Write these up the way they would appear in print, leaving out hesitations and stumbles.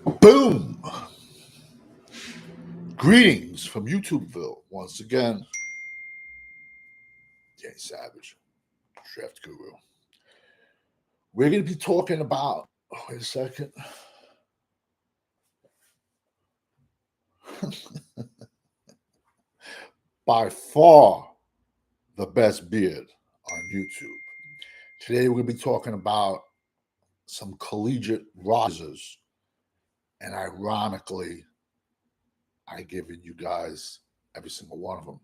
Boom! Greetings from YouTubeville once again. Jay Savage, Draft Guru. We're going to be talking about, wait a second. By far the best beard on YouTube. Today we're going to be talking about some collegiate risers. And ironically, I've given you guys every single one of them.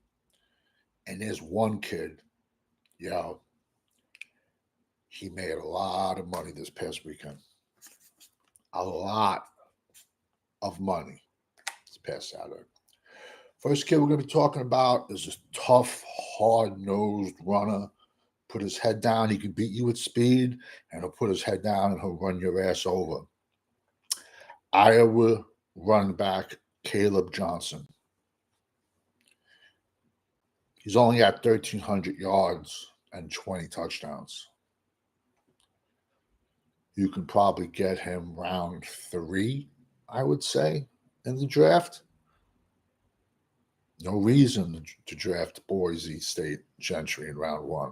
And there's one kid, he made a lot of money this past weekend. A lot of money this past Saturday. First kid we're going to be talking about is this tough, hard-nosed runner. Put his head down. He can beat you with speed, and he'll put his head down and he'll run your ass over. Iowa running back Kaleb Johnson. He's only at 1,300 yards and 20 touchdowns. You can probably get him round 3, I would say, in the draft. No reason to draft Boise State Gentry in round 1.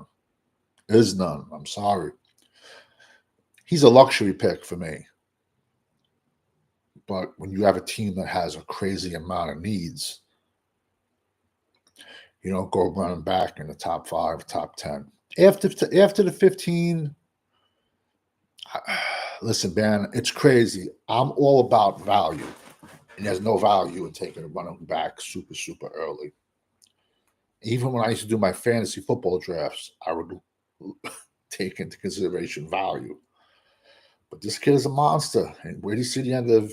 There's none. I'm sorry. He's a luxury pick for me. But when you have a team that has a crazy amount of needs, you don't go running back in the top 5, top 10. After the 15, listen, man, it's crazy. I'm all about value. And there's no value in taking a running back super, super early. Even when I used to do my fantasy football drafts, I would take into consideration value. But this kid is a monster. And where do you see the end of,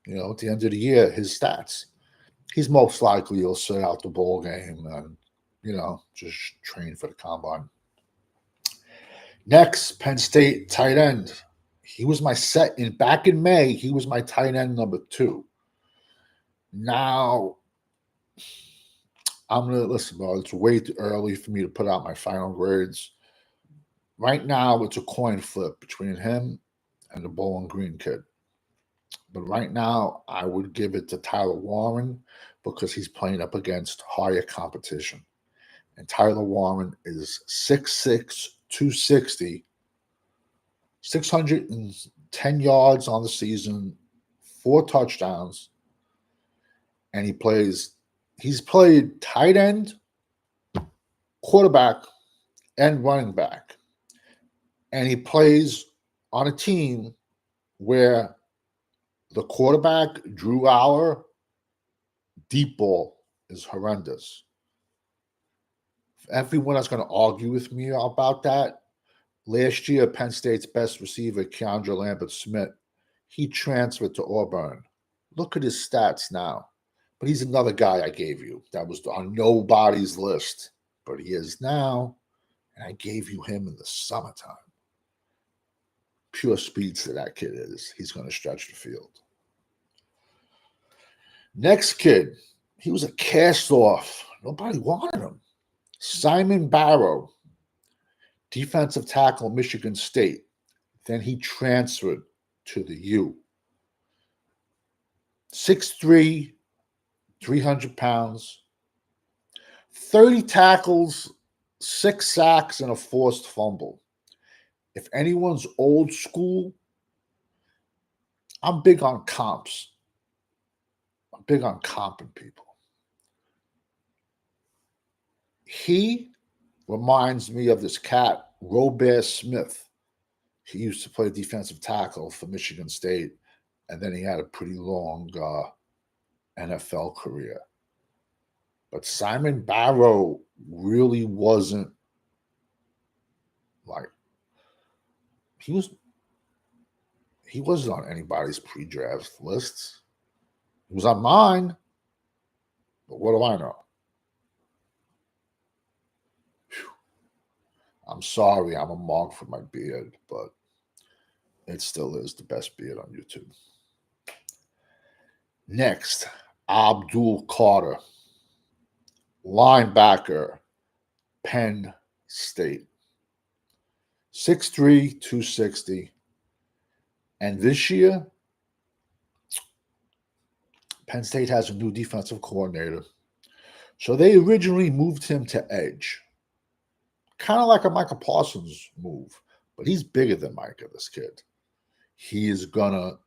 at the end of the year, his stats? He's most likely he'll sit out the bowl game and, just train for the combine. Next, Penn State tight end. He was my back in May, he was my tight end number 2. Now, I'm going to listen, bro. It's way too early for me to put out my final grades. Right now, it's a coin flip between him and the Bowling Green kid. But right now, I would give it to Tyler Warren because he's playing up against higher competition. And Tyler Warren is 6'6", 260, 610 yards on the season, 4 touchdowns. And he's played tight end, quarterback, and running back. And he plays on a team where the quarterback, Drew Aller, deep ball is horrendous. Everyone that's going to argue with me about that, last year, Penn State's best receiver, Keandre Lambert-Smith, he transferred to Auburn. Look at his stats now. But he's another guy I gave you that was on nobody's list. But he is now, and I gave you him in the summertime. Pure speedster that kid is. He's going to stretch the field. Next kid, he was a cast-off. Nobody wanted him. Simon Barrow, defensive tackle, Michigan State. Then he transferred to the U. 6'3", 300 pounds, 30 tackles, 6 sacks, and a forced fumble. If anyone's old school, I'm big on comps. I'm big on comping people. He reminds me of this cat, Robert Smith. He used to play defensive tackle for Michigan State, and then he had a pretty long NFL career. But Simon Barrow really wasn't he wasn't on anybody's pre-draft lists. He was on mine, but what do I know? Whew. I'm sorry, I'm a monk for my beard, but it still is the best beard on YouTube. Next, Abdul Carter, linebacker, Penn State. 6'3", 260. And this year, Penn State has a new defensive coordinator. So they originally moved him to edge. Kind of like a Micah Parsons move. But he's bigger than Micah, this kid. He is going to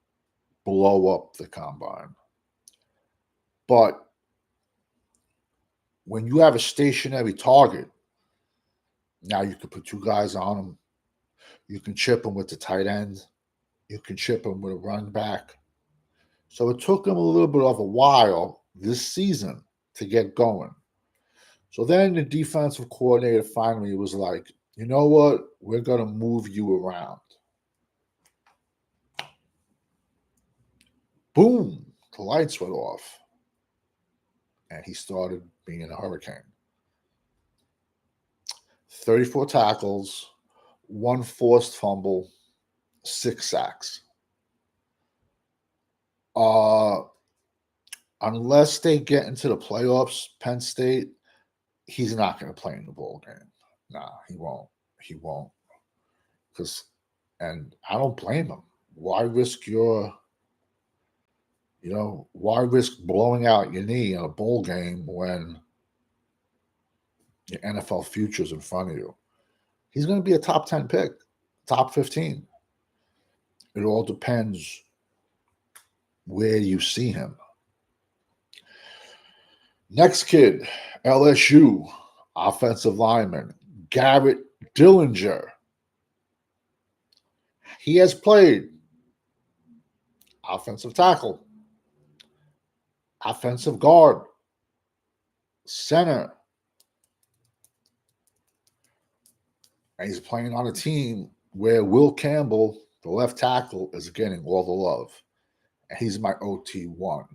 blow up the combine. But when you have a stationary target, now you can put two guys on him. You can chip him with the tight end. You can chip him with a run back. So it took him a little bit of a while this season to get going. So then the defensive coordinator finally was like, you know what? We're going to move you around. Boom, the lights went off. And he started being a hurricane. 34 tackles, 1 forced fumble, 6 sacks. Unless they get into the playoffs, Penn State, he's not going to play in the bowl game. Nah, he won't. He won't. And I don't blame him. Why risk why risk blowing out your knee in a bowl game when your NFL future's in front of you? He's going to be a top 10 pick, top 15. It all depends where you see him. Next kid, LSU, offensive lineman, Garret Dillinger. He has played offensive tackle, offensive guard, center. And he's playing on a team where Will Campbell, the left tackle, is getting all the love. And he's my OT1.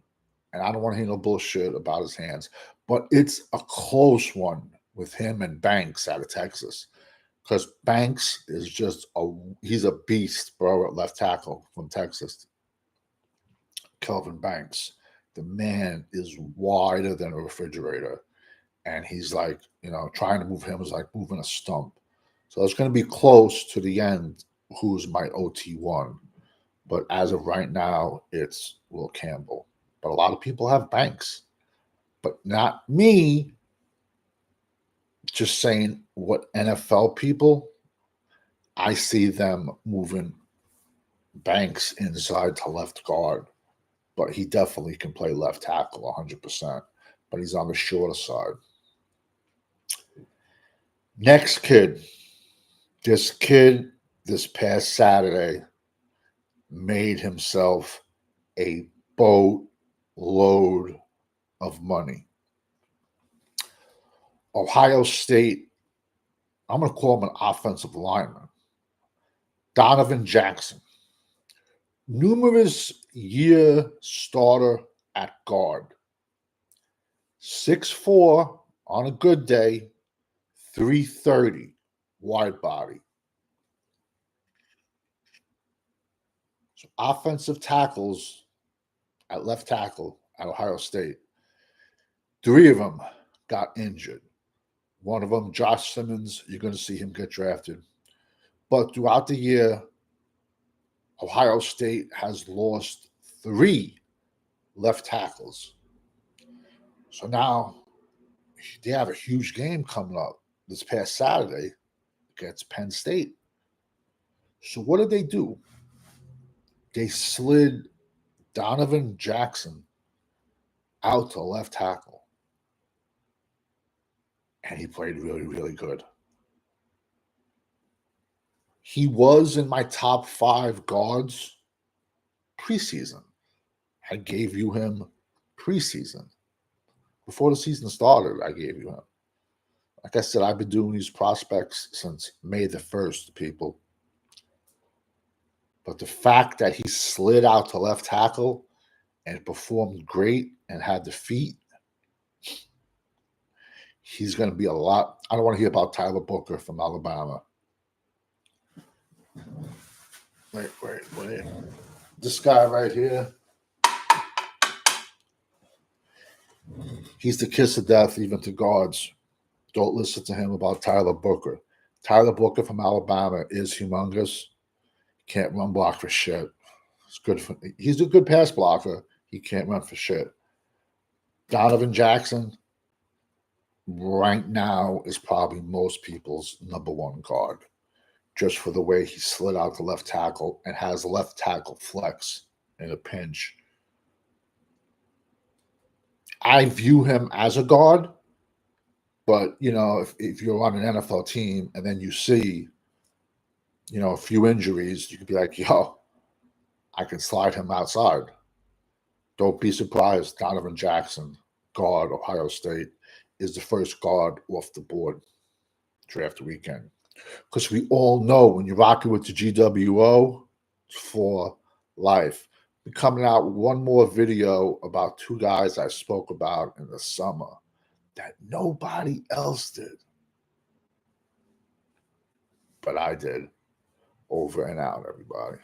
And I don't want to hear no bullshit about his hands. But it's a close one with him and Banks out of Texas. Because Banks is he's a beast, bro, at left tackle from Texas. Kelvin Banks. The man is wider than a refrigerator. And he's like, trying to move him is like moving a stump. So it's going to be close to the end who's my OT1. But as of right now, it's Will Campbell. But a lot of people have Banks. But not me. Just saying what NFL people, I see them moving Banks inside to left guard. But he definitely can play left tackle 100%. But he's on the shorter side. Next kid. This kid, this past Saturday, made himself a boatload of money. Ohio State, I'm going to call him an offensive lineman. Donovan Jackson. Numerous year starter at guard. 6'4" on a good day, 330 wide body. So offensive tackles at left tackle at Ohio State. 3 of them got injured. One of them, Josh Simmons, you're going to see him get drafted. But throughout the year, Ohio State has lost 3 left tackles. So now they have a huge game coming up this past Saturday against Penn State. So what did they do? They slid Donovan Jackson out to left tackle. And he played really, really good. He was in my top 5 guards preseason. I gave you him preseason. Before the season started, I gave you him. Like I said, I've been doing these prospects since May the 1st, people. But the fact that he slid out to left tackle and performed great and had the feet, he's going to be a lot. I don't want to hear about Tyler Booker from Alabama. Wait. This guy right here, he's the kiss of death even to guards. Don't listen to him about Tyler Booker. Tyler Booker from Alabama is humongous. Can't run block for shit. He's a good pass blocker. He can't run for shit. Donovan Jackson right now is probably most people's number one guard, just for the way he slid out the left tackle and has left tackle flex in a pinch. I view him as a guard, but if you're on an NFL team and then you see, a few injuries, you could be like, yo, I can slide him outside. Don't be surprised. Donovan Jackson, guard, Ohio State, is the first guard off the board draft weekend. Because we all know when you're rocking with the GWO, it's for life. We're coming out with one more video about two guys I spoke about in the summer that nobody else did. But I did. Over and out, everybody.